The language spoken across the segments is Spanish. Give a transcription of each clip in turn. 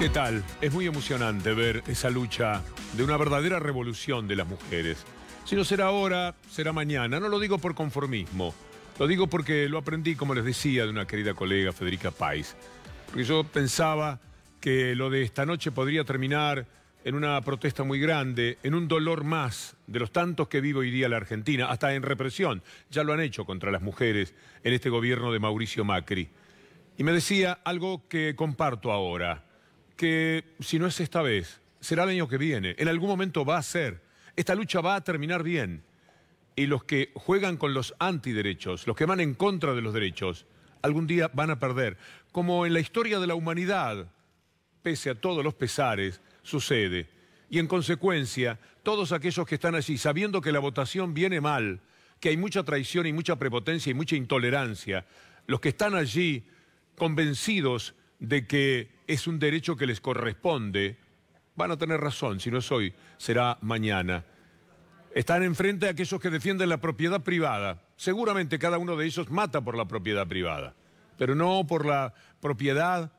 ¿Qué tal? Es muy emocionante ver esa lucha de una verdadera revolución de las mujeres. Si no será ahora, será mañana. No lo digo por conformismo. Lo digo porque lo aprendí, como les decía, de una querida colega, Federica País. Porque yo pensaba que lo de esta noche podría terminar en una protesta muy grande, en un dolor más de los tantos que vive hoy día la Argentina, hasta en represión. Ya lo han hecho contra las mujeres en este gobierno de Mauricio Macri. Y me decía algo que comparto ahora, que si no es esta vez, será el año que viene. En algún momento va a ser. Esta lucha va a terminar bien. Y los que juegan con los antiderechos, los que van en contra de los derechos, algún día van a perder. Como en la historia de la humanidad, pese a todos los pesares, sucede. Y en consecuencia, todos aquellos que están allí, sabiendo que la votación viene mal, que hay mucha traición y mucha prepotencia y mucha intolerancia, los que están allí convencidos de que es un derecho que les corresponde, van a tener razón. Si no es hoy, será mañana. Están enfrente de aquellos que defienden la propiedad privada. Seguramente cada uno de ellos mata por la propiedad privada, pero no por la propiedad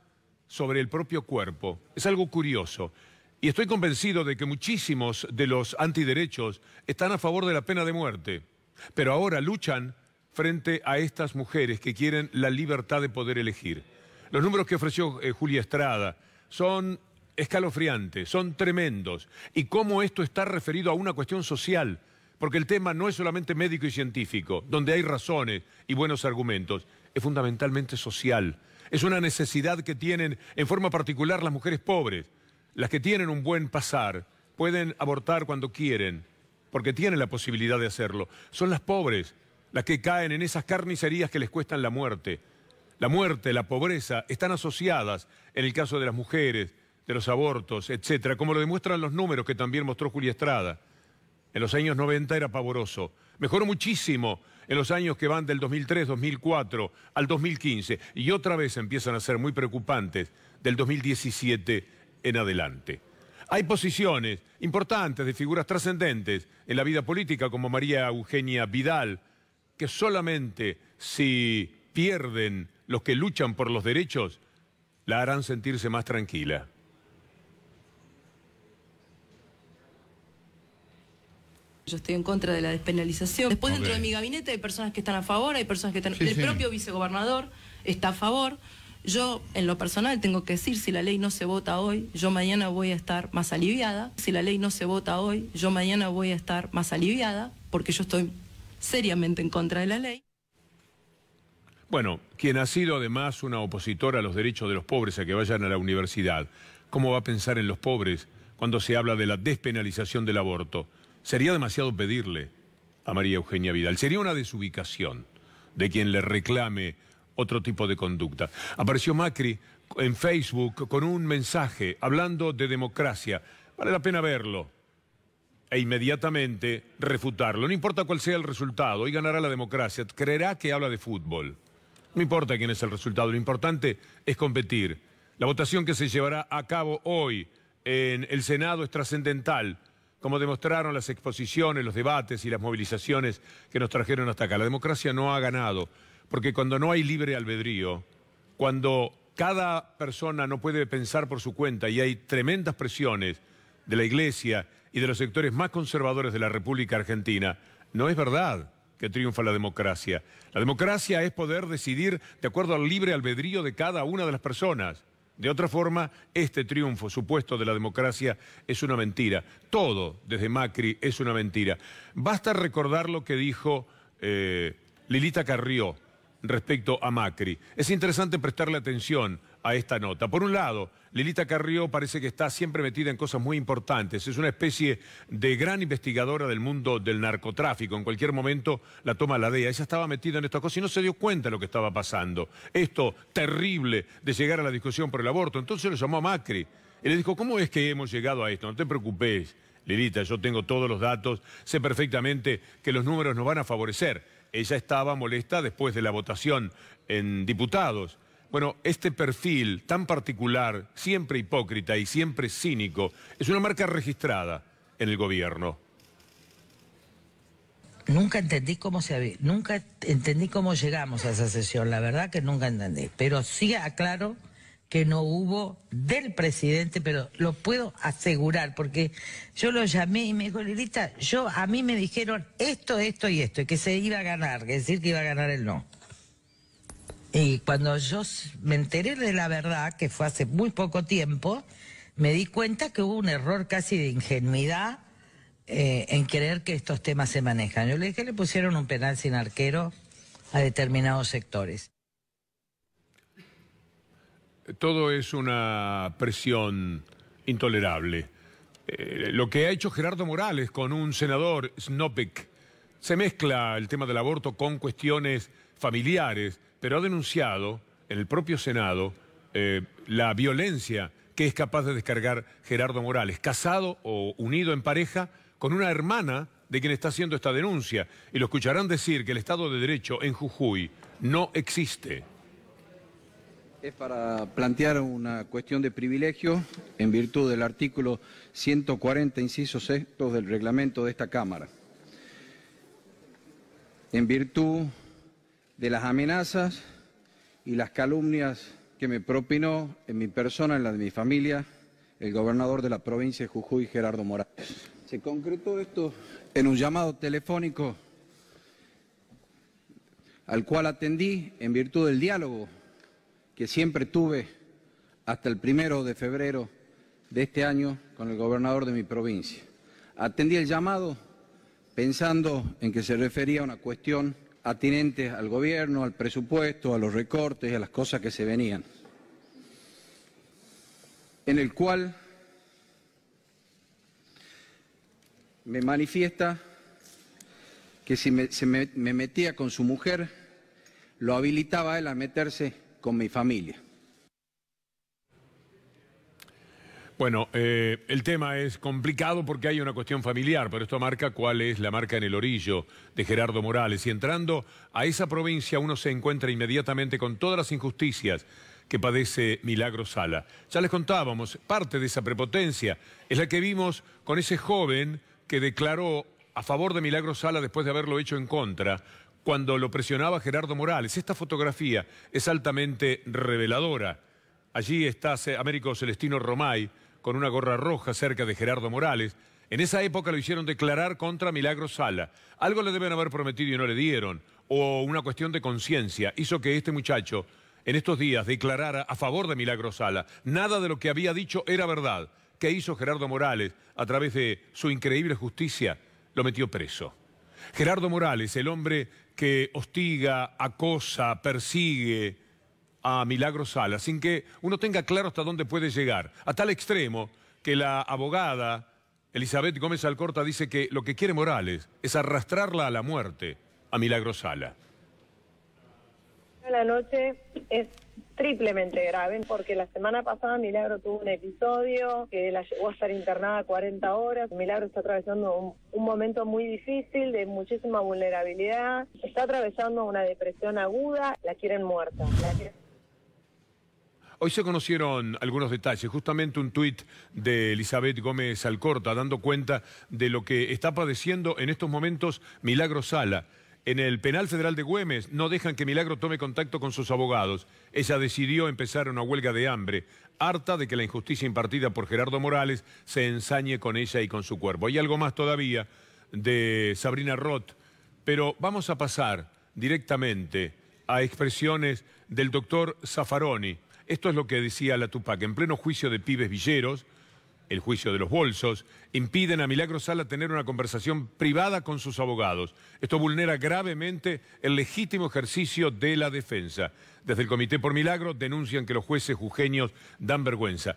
sobre el propio cuerpo. Es algo curioso. Y estoy convencido de que muchísimos de los antiderechos están a favor de la pena de muerte, pero ahora luchan frente a estas mujeres que quieren la libertad de poder elegir. Los números que ofreció Julia Estrada son escalofriantes, son tremendos. Y cómo esto está referido a una cuestión social, porque el tema no es solamente médico y científico, donde hay razones y buenos argumentos, es fundamentalmente social. Es una necesidad que tienen en forma particular las mujeres pobres. Las que tienen un buen pasar pueden abortar cuando quieren, porque tienen la posibilidad de hacerlo. Son las pobres las que caen en esas carnicerías que les cuestan la muerte. La muerte, la pobreza, están asociadas en el caso de las mujeres, de los abortos, etcétera, como lo demuestran los números que también mostró Julia Estrada. En los años 90 era pavoroso. Mejoró muchísimo en los años que van del 2003, 2004 al 2015. Y otra vez empiezan a ser muy preocupantes del 2017 en adelante. Hay posiciones importantes de figuras trascendentes en la vida política, como María Eugenia Vidal, que solamente si pierden los que luchan por los derechos, la harán sentirse más tranquila. Yo estoy en contra de la despenalización. Después dentro de mi gabinete hay personas que están a favor, hay personas que están... el propio vicegobernador está a favor. Yo, en lo personal, tengo que decir, si la ley no se vota hoy, yo mañana voy a estar más aliviada. Si la ley no se vota hoy, yo mañana voy a estar más aliviada, porque yo estoy seriamente en contra de la ley. Bueno, quien ha sido además una opositora a los derechos de los pobres a que vayan a la universidad, ¿cómo va a pensar en los pobres cuando se habla de la despenalización del aborto? Sería demasiado pedirle a María Eugenia Vidal. Sería una desubicación de quien le reclame otro tipo de conducta. Apareció Macri en Facebook con un mensaje hablando de democracia. Vale la pena verlo e inmediatamente refutarlo. No importa cuál sea el resultado, hoy ganará la democracia. Creerá que habla de fútbol. No importa quién es el resultado, lo importante es competir. La votación que se llevará a cabo hoy en el Senado es trascendental, como demostraron las exposiciones, los debates y las movilizaciones que nos trajeron hasta acá. La democracia no ha ganado, porque cuando no hay libre albedrío, cuando cada persona no puede pensar por su cuenta y hay tremendas presiones de la Iglesia y de los sectores más conservadores de la República Argentina, no es verdad que triunfa la democracia. La democracia es poder decidir de acuerdo al libre albedrío de cada una de las personas. De otra forma, este triunfo supuesto de la democracia es una mentira. Todo, desde Macri, es una mentira. Basta recordar lo que dijo Lilita Carrió respecto a Macri. Es interesante prestarle atención a esta nota. Por un lado, Lilita Carrió parece que está siempre metida en cosas muy importantes. Es una especie de gran investigadora del mundo del narcotráfico. En cualquier momento la toma la DEA. Ella estaba metida en esta cosa y no se dio cuenta de lo que estaba pasando. Esto terrible de llegar a la discusión por el aborto. Entonces lo llamó a Macri y le dijo, ¿cómo es que hemos llegado a esto? No te preocupes, Lilita, yo tengo todos los datos, sé perfectamente que los números nos van a favorecer. Ella estaba molesta después de la votación en diputados. Bueno, este perfil tan particular, siempre hipócrita y siempre cínico, es una marca registrada en el gobierno. Nunca entendí nunca entendí cómo llegamos a esa sesión, la verdad que nunca entendí. Pero sí aclaro que no hubo del presidente, pero lo puedo asegurar, porque yo lo llamé y me dijo, Lilita, a mí me dijeron esto, esto y esto, y que se iba a ganar, que decir que iba a ganar el no. Y cuando yo me enteré de la verdad, que fue hace muy poco tiempo, me di cuenta que hubo un error casi de ingenuidad en creer que estos temas se manejan. Yo le dije, le pusieron un penal sin arquero a determinados sectores. Todo es una presión intolerable. Lo que ha hecho Gerardo Morales con un senador, Snopek, se mezcla el tema del aborto con cuestiones familiares, pero ha denunciado en el propio Senado la violencia que es capaz de descargar Gerardo Morales, casado o unido en pareja con una hermana de quien está haciendo esta denuncia. Y lo escucharán decir que el Estado de Derecho en Jujuy no existe. Es para plantear una cuestión de privilegio en virtud del artículo 140, inciso 6 del reglamento de esta Cámara. En virtud de las amenazas y las calumnias que me propinó en mi persona, en la de mi familia, el gobernador de la provincia de Jujuy, Gerardo Morales. Se concretó esto en un llamado telefónico al cual atendí en virtud del diálogo que siempre tuve hasta el 1 de febrero de este año con el gobernador de mi provincia. Atendí el llamado pensando en que se refería a una cuestión atinente al gobierno, al presupuesto, a los recortes, a las cosas que se venían, en el cual me manifiesta que si me metía con su mujer, lo habilitaba a él a meterse con mi familia. Bueno, el tema es complicado porque hay una cuestión familiar, pero esto marca cuál es la marca en el orillo de Gerardo Morales. Y entrando a esa provincia uno se encuentra inmediatamente con todas las injusticias que padece Milagro Sala. Ya les contábamos, parte de esa prepotencia es la que vimos con ese joven que declaró a favor de Milagro Sala después de haberlo hecho en contra, cuando lo presionaba Gerardo Morales. Esta fotografía es altamente reveladora. Allí está Américo Celestino Romay con una gorra roja cerca de Gerardo Morales. En esa época lo hicieron declarar contra Milagro Sala. Algo le deben haber prometido y no le dieron, o una cuestión de conciencia hizo que este muchacho en estos días declarara a favor de Milagro Sala. Nada de lo que había dicho era verdad. ¿Qué hizo Gerardo Morales a través de su increíble justicia? Lo metió preso. Gerardo Morales, el hombre que hostiga, acosa, persigue a Milagro Sala, sin que uno tenga claro hasta dónde puede llegar. A tal extremo que la abogada Elizabeth Gómez Alcorta dice que lo que quiere Morales es arrastrarla a la muerte a Milagro Sala. La noche es triplemente grave porque la semana pasada Milagro tuvo un episodio que la llevó a estar internada 40 horas. Milagro está atravesando un momento muy difícil, de muchísima vulnerabilidad. Está atravesando una depresión aguda, la quieren muerta. Hoy se conocieron algunos detalles, justamente un tuit de Elizabeth Gómez Alcorta dando cuenta de lo que está padeciendo en estos momentos Milagro Sala. En el Penal Federal de Güemes no dejan que Milagro tome contacto con sus abogados. Ella decidió empezar una huelga de hambre, harta de que la injusticia impartida por Gerardo Morales se ensañe con ella y con su cuerpo. Hay algo más todavía de Sabrina Roth, pero vamos a pasar directamente a expresiones del doctor Zaffaroni. Esto es lo que decía la Tupac. En pleno juicio de pibes villeros, el juicio de los bolsos, impiden a Milagro Sala tener una conversación privada con sus abogados. Esto vulnera gravemente el legítimo ejercicio de la defensa. Desde el Comité por Milagro denuncian que los jueces jujeños dan vergüenza.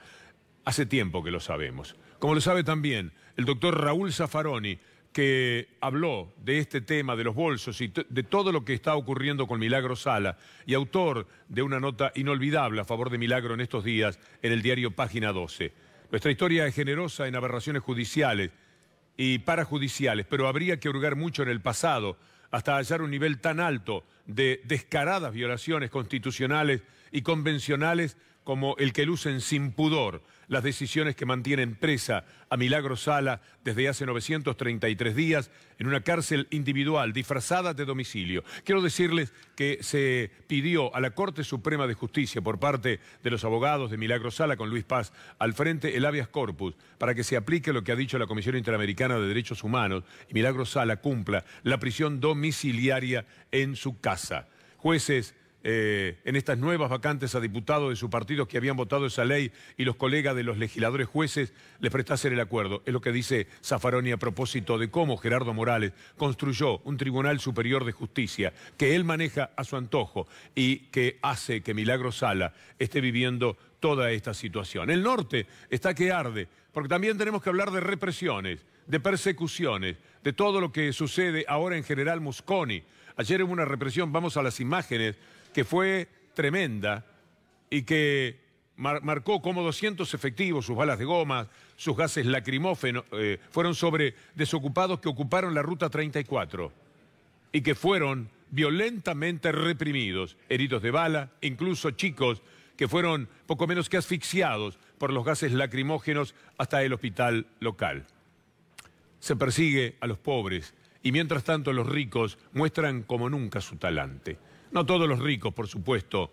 Hace tiempo que lo sabemos. Como lo sabe también el doctor Raúl Zaffaroni, que habló de este tema de los bolsos y de todo lo que está ocurriendo con Milagro Sala, y autor de una nota inolvidable a favor de Milagro en estos días en el diario Página 12. Nuestra historia es generosa en aberraciones judiciales y parajudiciales, pero habría que hurgar mucho en el pasado hasta hallar un nivel tan alto de descaradas violaciones constitucionales y convencionales como el que lucen sin pudor las decisiones que mantienen presa a Milagro Sala desde hace 933 días en una cárcel individual disfrazada de domicilio. Quiero decirles que se pidió a la Corte Suprema de Justicia por parte de los abogados de Milagro Sala, con Luis Paz al frente, el habeas corpus, para que se aplique lo que ha dicho la Comisión Interamericana de Derechos Humanos y Milagro Sala cumpla la prisión domiciliaria en su casa. Jueces, en estas nuevas vacantes a diputados de su partido que habían votado esa ley y los colegas de los legisladores jueces les prestasen el acuerdo. Es lo que dice Zaffaroni a propósito de cómo Gerardo Morales construyó un Tribunal Superior de Justicia que él maneja a su antojo y que hace que Milagro Sala esté viviendo toda esta situación. El norte está que arde, porque también tenemos que hablar de represiones, de persecuciones, de todo lo que sucede ahora en General Mosconi. Ayer hubo una represión, vamos a las imágenes, que fue tremenda y que marcó como 200 efectivos, sus balas de goma, sus gases lacrimógenos, fueron sobre desocupados que ocuparon la Ruta 34 y que fueron violentamente reprimidos, heridos de bala, incluso chicos que fueron poco menos que asfixiados por los gases lacrimógenos hasta el hospital local. Se persigue a los pobres y mientras tanto los ricos muestran como nunca su talante. No todos los ricos, por supuesto,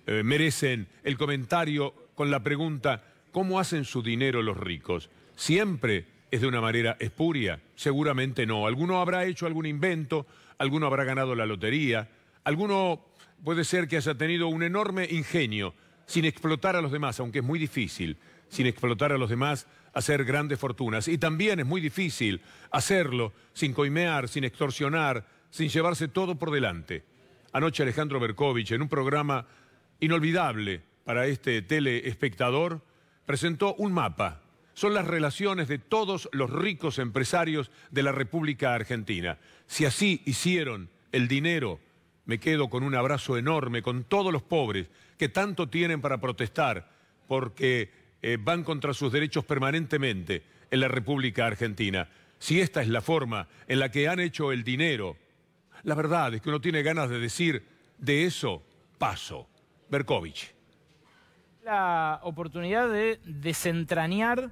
merecen el comentario con la pregunta ¿cómo hacen su dinero los ricos? ¿Siempre es de una manera espuria? Seguramente no. Alguno habrá hecho algún invento, alguno habrá ganado la lotería, alguno puede ser que haya tenido un enorme ingenio sin explotar a los demás, aunque es muy difícil, sin explotar a los demás, hacer grandes fortunas. Y también es muy difícil hacerlo sin coimear, sin extorsionar, sin llevarse todo por delante. Anoche Alejandro Berkovich, en un programa inolvidable para este teleespectador, presentó un mapa. Son las relaciones de todos los ricos empresarios de la República Argentina. Si así hicieron el dinero, me quedo con un abrazo enorme con todos los pobres que tanto tienen para protestar porque van contra sus derechos permanentemente en la República Argentina. Si esta es la forma en la que han hecho el dinero, la verdad es que uno tiene ganas de decir, de eso paso. Berkovich. La oportunidad de desentrañar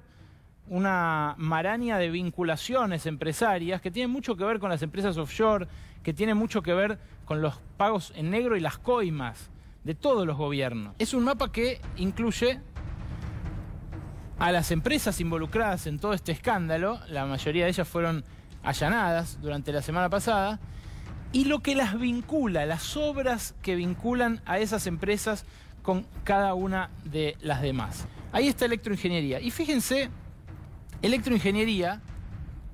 una maraña de vinculaciones empresarias que tienen mucho que ver con las empresas offshore, que tienen mucho que ver con los pagos en negro y las coimas de todos los gobiernos. Es un mapa que incluye a las empresas involucradas en todo este escándalo, la mayoría de ellas fueron allanadas durante la semana pasada, y lo que las vincula, las obras que vinculan a esas empresas con cada una de las demás. Ahí está Electroingeniería. Y fíjense, Electroingeniería,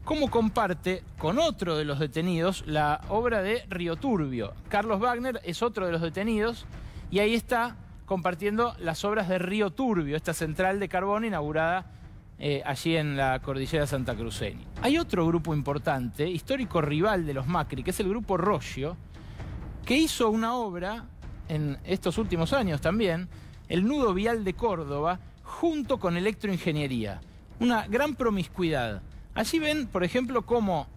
cómo comparte con otro de los detenidos la obra de Río Turbio. Carlos Wagner es otro de los detenidos y ahí está compartiendo las obras de Río Turbio, esta central de carbón inaugurada allí en la cordillera santacruceña. Hay otro grupo importante, histórico rival de los Macri, que es el grupo Roggio, que hizo una obra en estos últimos años también, el nudo vial de Córdoba, junto con Electroingeniería. Una gran promiscuidad. Allí ven, por ejemplo, cómo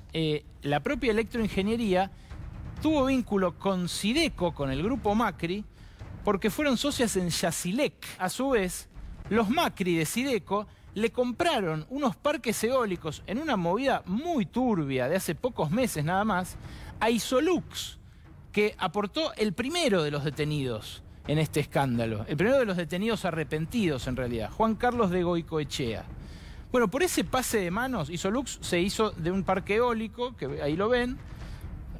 la propia Electroingeniería tuvo vínculo con Sideco, con el grupo Macri, porque fueron socias en Yacilec. A su vez, los Macri de Sideco le compraron unos parques eólicos en una movida muy turbia de hace pocos meses nada más a Isolux, que aportó el primero de los detenidos en este escándalo, el primero de los detenidos arrepentidos en realidad, Juan Carlos de Goicoechea. Bueno, por ese pase de manos, Isolux se hizo de un parque eólico, que ahí lo ven,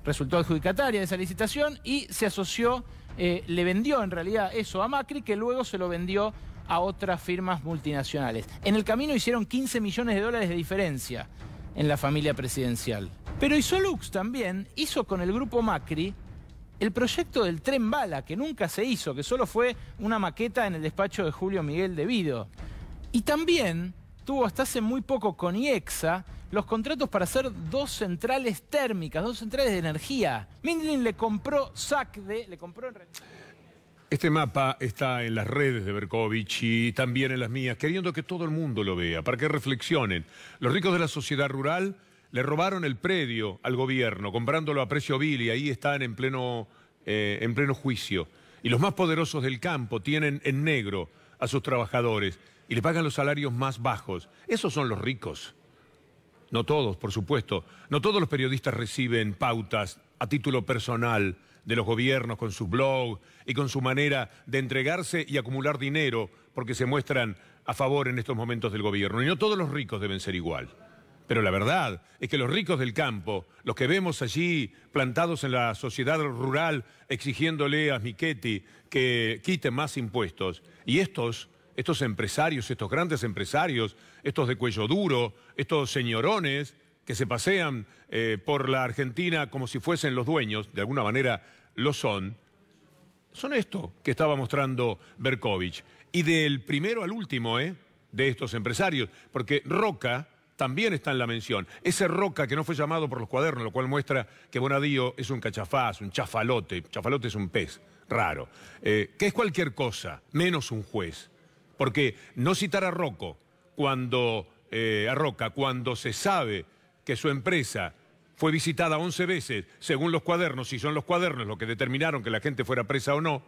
resultó adjudicataria de esa licitación y se asoció, le vendió en realidad eso a Macri, que luego se lo vendió a otras firmas multinacionales. En el camino hicieron 15 millones de dólares de diferencia en la familia presidencial. Pero Isolux también hizo con el grupo Macri el proyecto del Tren Bala, que nunca se hizo, que solo fue una maqueta en el despacho de Julio Miguel de Vido. Y también tuvo hasta hace muy poco con IEXA los contratos para hacer 2 centrales térmicas, 2 centrales de energía. Mindlin le compró SACDE, le compró en realidad. Este mapa está en las redes de Berkovich y también en las mías, queriendo que todo el mundo lo vea, para que reflexionen. Los ricos de la sociedad rural le robaron el predio al gobierno, comprándolo a precio vil, y ahí están en pleno juicio. Y los más poderosos del campo tienen en negro a sus trabajadores. y le pagan los salarios más bajos. Esos son los ricos. No todos, por supuesto. No todos los periodistas reciben pautas a título personal de los gobiernos con su blog y con su manera de entregarse y acumular dinero porque se muestran a favor en estos momentos del gobierno. Y no todos los ricos deben ser igual. Pero la verdad es que los ricos del campo, los que vemos allí plantados en la sociedad rural exigiéndole a Michetti que quite más impuestos, y estos empresarios, estos grandes empresarios, estos de cuello duro, estos señorones que se pasean por la Argentina como si fuesen los dueños, de alguna manera lo son esto que estaba mostrando Berkovich. Y del primero al último, de estos empresarios, porque Roca también está en la mención. Ese Roca que no fue llamado por los cuadernos, lo cual muestra que Bonadío es un cachafaz, un chafalote. Chafalote es un pez raro, que es cualquier cosa, menos un juez. Porque no citar a Roca cuando se sabe que su empresa fue visitada 11 veces, según los cuadernos, si son los cuadernos los que determinaron que la gente fuera presa o no,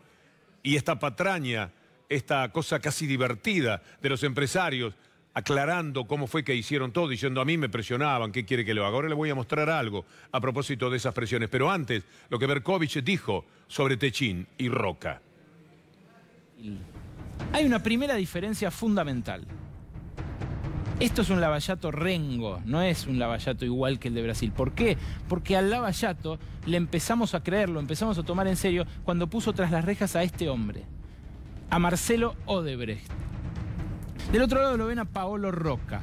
y esta patraña, esta cosa casi divertida de los empresarios, aclarando cómo fue que hicieron todo, diciendo a mí me presionaban, ¿qué quiere que lo haga? Ahora le voy a mostrar algo a propósito de esas presiones. Pero antes, lo que Berkovich dijo sobre Techín y Roca. Hay una primera diferencia fundamental. Esto es un Lava-Jato rengo, no es un Lava-Jato igual que el de Brasil. ¿Por qué? Porque al Lava-Jato le empezamos a creer, lo empezamos a tomar en serio cuando puso tras las rejas a este hombre, a Marcelo Odebrecht. Del otro lado lo ven a Paolo Rocca.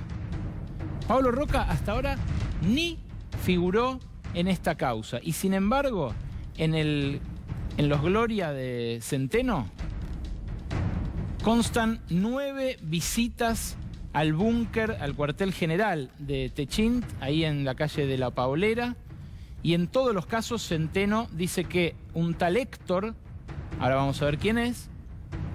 Paolo Rocca hasta ahora ni figuró en esta causa. Y sin embargo, en los Gloria de Centeno constan 9 visitas al búnker, al cuartel general de Techint, ahí en la calle de La Paolera. Y en todos los casos Centeno dice que un tal Héctor, ahora vamos a ver quién es,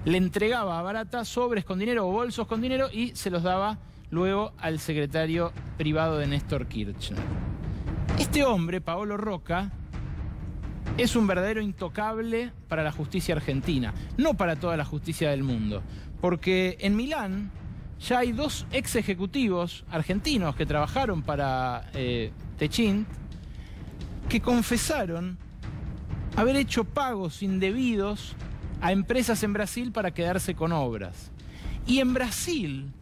le entregaba a Barata sobres con dinero o bolsos con dinero y se los daba luego al secretario privado de Néstor Kirchner. Este hombre, Paolo Rocca, es un verdadero intocable para la justicia argentina, no para toda la justicia del mundo, porque en Milán ya hay 2 ex ejecutivos argentinos que trabajaron para Techint que confesaron haber hecho pagos indebidos a empresas en Brasil para quedarse con obras. Y en Brasil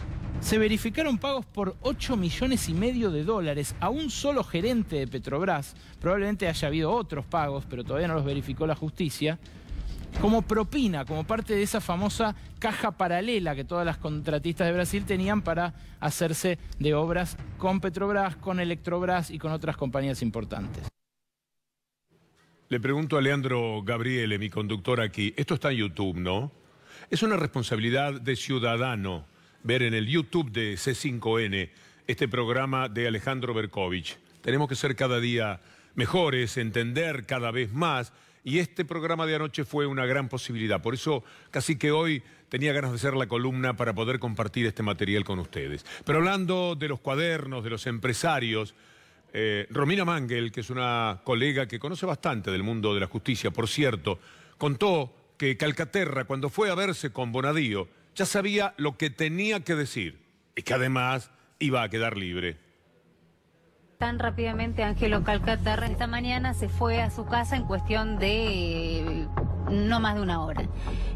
se verificaron pagos por $8,5 millones de dólares a un solo gerente de Petrobras. Probablemente haya habido otros pagos, pero todavía no los verificó la justicia, como propina, como parte de esa famosa caja paralela que todas las contratistas de Brasil tenían para hacerse de obras con Petrobras, con Electrobras y con otras compañías importantes. Le pregunto a Leandro Gabriele, mi conductor aquí, esto está en YouTube, ¿no? Es una responsabilidad de ciudadano ver en el YouTube de C5N este programa de Alejandro Berkovich. Tenemos que ser cada día mejores, entender cada vez más, y este programa de anoche fue una gran posibilidad. Por eso casi que hoy tenía ganas de hacer la columna para poder compartir este material con ustedes. Pero hablando de los cuadernos, de los empresarios, Romina Mangel, que es una colega que conoce bastante del mundo de la justicia, por cierto, contó que Calcaterra, cuando fue a verse con Bonadío, ya sabía lo que tenía que decir y que además iba a quedar libre. Tan rápidamente Ángelo Calcaterra esta mañana se fue a su casa en cuestión de no más de una hora.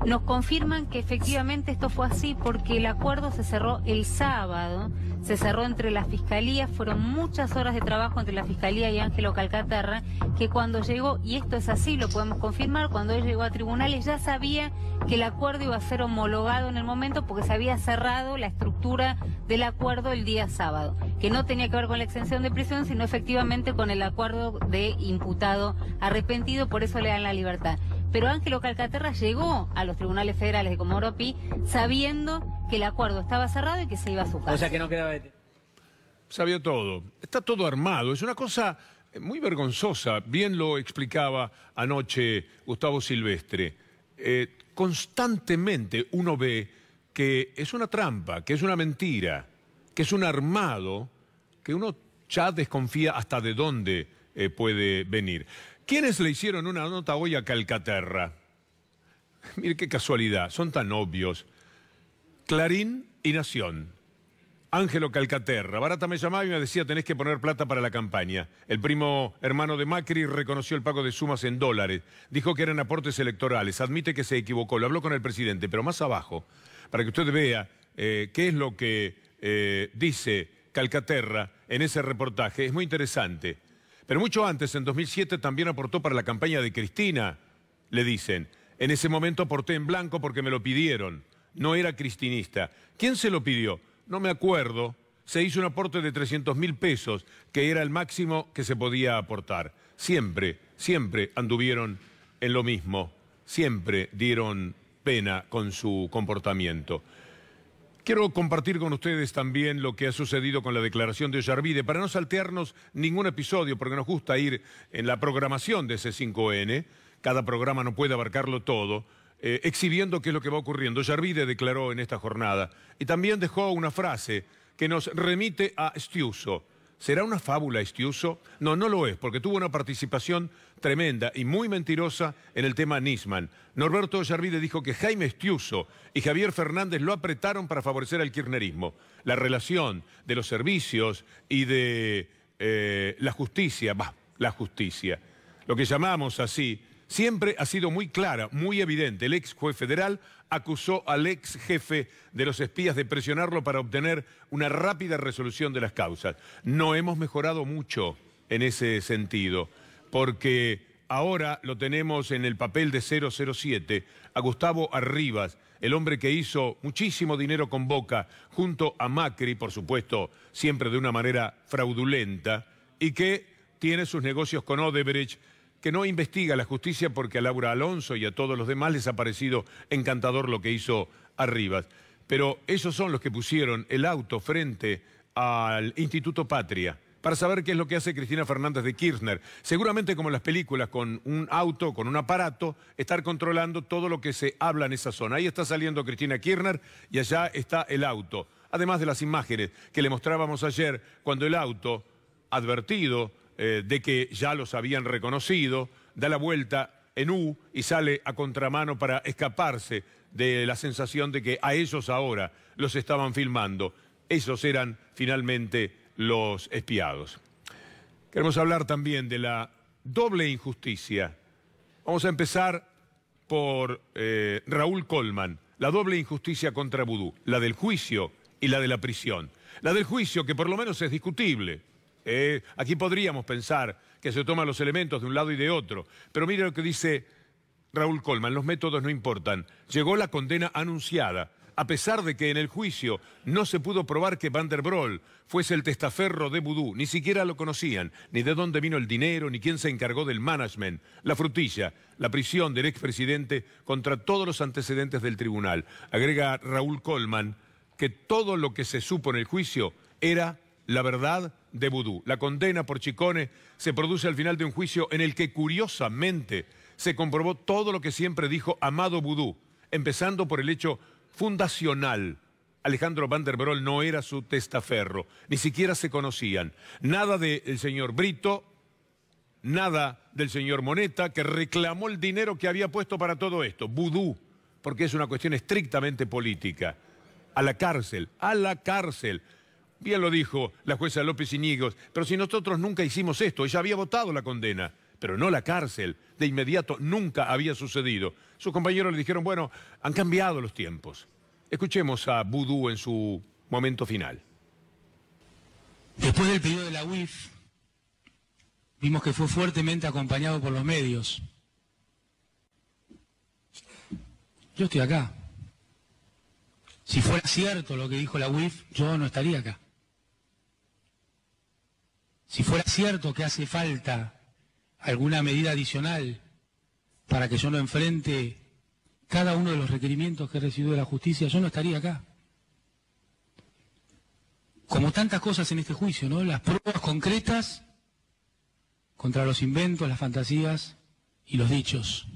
Nos confirman que efectivamente esto fue así porque el acuerdo se cerró el sábado, se cerró entre las fiscalías, fueron muchas horas de trabajo entre la fiscalía y Ángelo Calcaterra, que cuando llegó, y esto es así, lo podemos confirmar, cuando él llegó a tribunales ya sabía que el acuerdo iba a ser homologado en el momento porque se había cerrado la estructura del acuerdo el día sábado, que no tenía que ver con la exención de prisión, sino efectivamente con el acuerdo de imputado arrepentido, por eso le dan la libertad. Pero Ángelo Calcaterra llegó a los tribunales federales de Comodoro Pi sabiendo que el acuerdo estaba cerrado y que se iba a su casa. O sea que no quedaba... Sabía todo, está todo armado, es una cosa muy vergonzosa, bien lo explicaba anoche Gustavo Silvestre. Constantemente uno ve que es una trampa, que es una mentira, que es un armado, que uno ya desconfía hasta de dónde puede venir. ¿Quiénes le hicieron una nota hoy a Calcaterra? Mire qué casualidad, son tan obvios. Clarín y Nación. Ángelo Calcaterra. Barata me llamaba y me decía, tenés que poner plata para la campaña. El primo hermano de Macri reconoció el pago de sumas en dólares. Dijo que eran aportes electorales. Admite que se equivocó. Lo habló con el presidente. Pero más abajo, para que usted vea qué es lo que dice Calcaterra en ese reportaje, es muy interesante. Pero mucho antes, en 2007, también aportó para la campaña de Cristina, le dicen. En ese momento aporté en blanco porque me lo pidieron. No era cristinista. ¿Quién se lo pidió? No me acuerdo. Se hizo un aporte de 300.000 pesos, que era el máximo que se podía aportar. Siempre, siempre anduvieron en lo mismo. Siempre dieron pena con su comportamiento. Quiero compartir con ustedes también lo que ha sucedido con la declaración de Ollarvide, para no saltearnos ningún episodio, porque nos gusta ir en la programación de C5N. Cada programa no puede abarcarlo todo. Exhibiendo qué es lo que va ocurriendo. Ollarvide declaró en esta jornada y también dejó una frase que nos remite a Estiuso. ¿Será una fábula Estiuso? No, no lo es, porque tuvo una participación tremenda y muy mentirosa en el tema Nisman. Norberto Ollarvide dijo que Jaime Estiuso y Javier Fernández lo apretaron para favorecer al kirchnerismo. La relación de los servicios y de la justicia, lo que llamamos así, siempre ha sido muy clara, muy evidente. El ex juez federal acusó al ex jefe de los espías de presionarlo para obtener una rápida resolución de las causas. No hemos mejorado mucho en ese sentido, porque ahora lo tenemos en el papel de 007, a Gustavo Arribas, el hombre que hizo muchísimo dinero con Boca, junto a Macri, por supuesto, siempre de una manera fraudulenta, y que tiene sus negocios con Odebrecht, que no investiga la justicia porque a Laura Alonso y a todos los demás les ha parecido encantador lo que hizo Arribas. Pero esos son los que pusieron el auto frente al Instituto Patria para saber qué es lo que hace Cristina Fernández de Kirchner. Seguramente como en las películas, con un auto, con un aparato, estar controlando todo lo que se habla en esa zona. Ahí está saliendo Cristina Kirchner y allá está el auto. Además de las imágenes que le mostrábamos ayer, cuando el auto, advertido de que ya los habían reconocido, da la vuelta en U y sale a contramano para escaparse de la sensación de que a ellos ahora los estaban filmando. Esos eran finalmente los espiados. Queremos hablar también de la doble injusticia. Vamos a empezar por Raúl Colman, la doble injusticia contra Vudú, la del juicio y la de la prisión. La del juicio, que por lo menos es discutible. Aquí podríamos pensar que se toman los elementos de un lado y de otro, pero mire lo que dice Raúl Colman, los métodos no importan. Llegó la condena anunciada, a pesar de que en el juicio no se pudo probar que Van der Broel fuese el testaferro de Vudú, ni siquiera lo conocían, ni de dónde vino el dinero, ni quién se encargó del management, la frutilla, la prisión del expresidente contra todos los antecedentes del tribunal. Agrega Raúl Colman que todo lo que se supo en el juicio era la verdad de Vudú. La condena por Chicone se produce al final de un juicio en el que, curiosamente, se comprobó todo lo que siempre dijo Amado Vudú, empezando por el hecho fundacional. Alejandro Van der Broel no era su testaferro, ni siquiera se conocían. Nada del señor Brito, nada del señor Moneta, que reclamó el dinero que había puesto para todo esto. Vudú, porque es una cuestión estrictamente política. A la cárcel, a la cárcel. Bien lo dijo la jueza López Iñigos, pero si nosotros nunca hicimos esto, ella había votado la condena, pero no la cárcel. De inmediato nunca había sucedido. Sus compañeros le dijeron, bueno, han cambiado los tiempos. Escuchemos a Vudú en su momento final. Después del pedido de la UIF, vimos que fue fuertemente acompañado por los medios. Yo estoy acá. Si fuera cierto lo que dijo la UIF, yo no estaría acá. Si fuera cierto que hace falta alguna medida adicional para que yo no enfrente cada uno de los requerimientos que he recibido de la justicia, yo no estaría acá. Como tantas cosas en este juicio, ¿no? Las pruebas concretas contra los inventos, las fantasías y los dichos.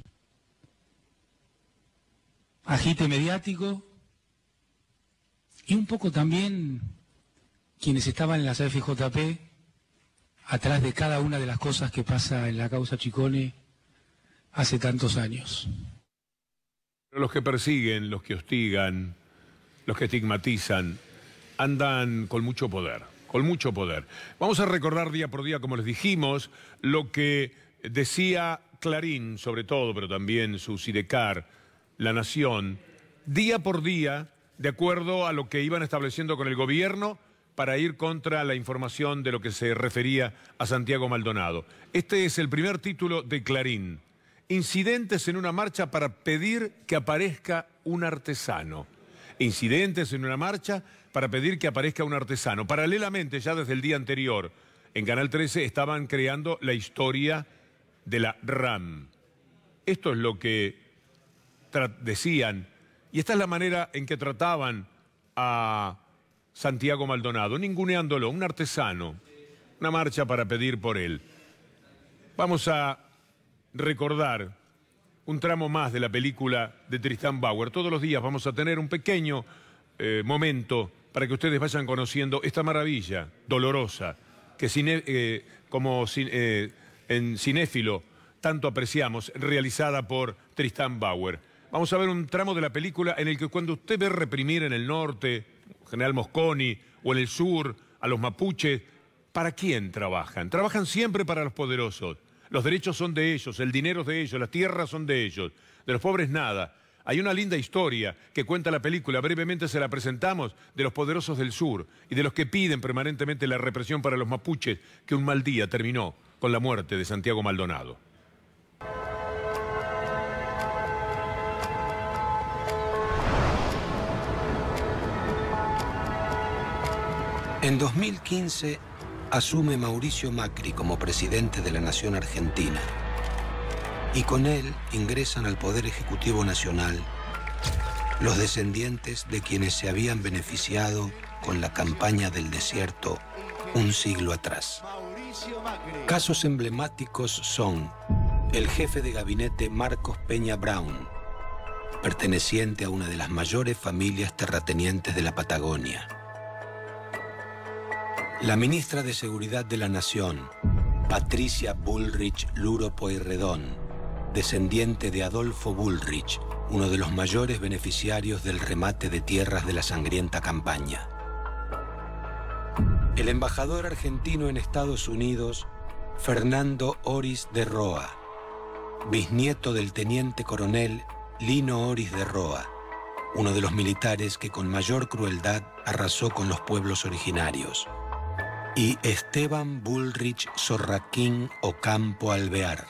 Agite mediático y un poco también quienes estaban en la CFJP atrás de cada una de las cosas que pasa en la causa Chicone hace tantos años. Los que persiguen, los que hostigan, los que estigmatizan, andan con mucho poder, con mucho poder. Vamos a recordar día por día, como les dijimos, lo que decía Clarín, sobre todo, pero también su Sidecar, La Nación, día por día, de acuerdo a lo que iban estableciendo con el gobierno para ir contra la información de lo que se refería a Santiago Maldonado. Este es el primer título de Clarín. Incidentes en una marcha para pedir que aparezca un artesano. Incidentes en una marcha para pedir que aparezca un artesano. Paralelamente, ya desde el día anterior, en Canal 13 estaban creando la historia de la RAM. Esto es lo que decían, y esta es la manera en que trataban a Santiago Maldonado, ninguneándolo, un artesano, una marcha para pedir por él. Vamos a recordar un tramo más de la película de Tristan Bauer. Todos los días vamos a tener un pequeño momento para que ustedes vayan conociendo esta maravilla dolorosa que como en cinéfilo tanto apreciamos, realizada por Tristan Bauer. Vamos a ver un tramo de la película en el que cuando usted ve reprimir en el norte, General Mosconi, o en el sur, a los mapuches, ¿para quién trabajan? Trabajan siempre para los poderosos. Los derechos son de ellos, el dinero es de ellos, las tierras son de ellos, de los pobres nada. Hay una linda historia que cuenta la película, brevemente se la presentamos, de los poderosos del sur y de los que piden permanentemente la represión para los mapuches, que un mal día terminó con la muerte de Santiago Maldonado. En 2015 asume Mauricio Macri como presidente de la Nación Argentina y con él ingresan al Poder Ejecutivo Nacional los descendientes de quienes se habían beneficiado con la campaña del desierto un siglo atrás. Casos emblemáticos son el jefe de gabinete Marcos Peña Brown, perteneciente a una de las mayores familias terratenientes de la Patagonia. La ministra de Seguridad de la Nación, Patricia Bullrich Luro Pueyrredón, descendiente de Adolfo Bullrich, uno de los mayores beneficiarios del remate de tierras de la sangrienta campaña. El embajador argentino en Estados Unidos, Fernando Oris de Roa, bisnieto del teniente coronel Lino Oris de Roa, uno de los militares que con mayor crueldad arrasó con los pueblos originarios. Y Esteban Bullrich Zorraquín Ocampo Alvear,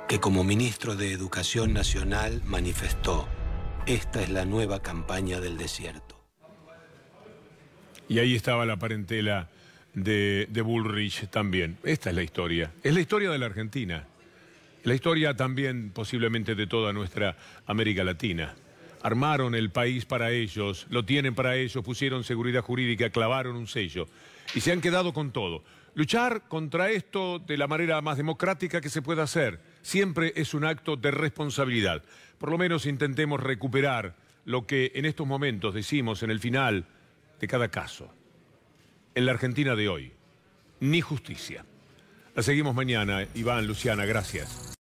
que como ministro de Educación Nacional manifestó: esta es la nueva campaña del desierto. Y ahí estaba la parentela de Bullrich también. Esta es la historia de la Argentina, la historia también posiblemente de toda nuestra América Latina. Armaron el país para ellos, lo tienen para ellos, pusieron seguridad jurídica, clavaron un sello y se han quedado con todo. Luchar contra esto de la manera más democrática que se pueda hacer siempre es un acto de responsabilidad. Por lo menos intentemos recuperar lo que en estos momentos decimos en el final de cada caso. En la Argentina de hoy, ni justicia. La seguimos mañana, Iván, Luciana, gracias.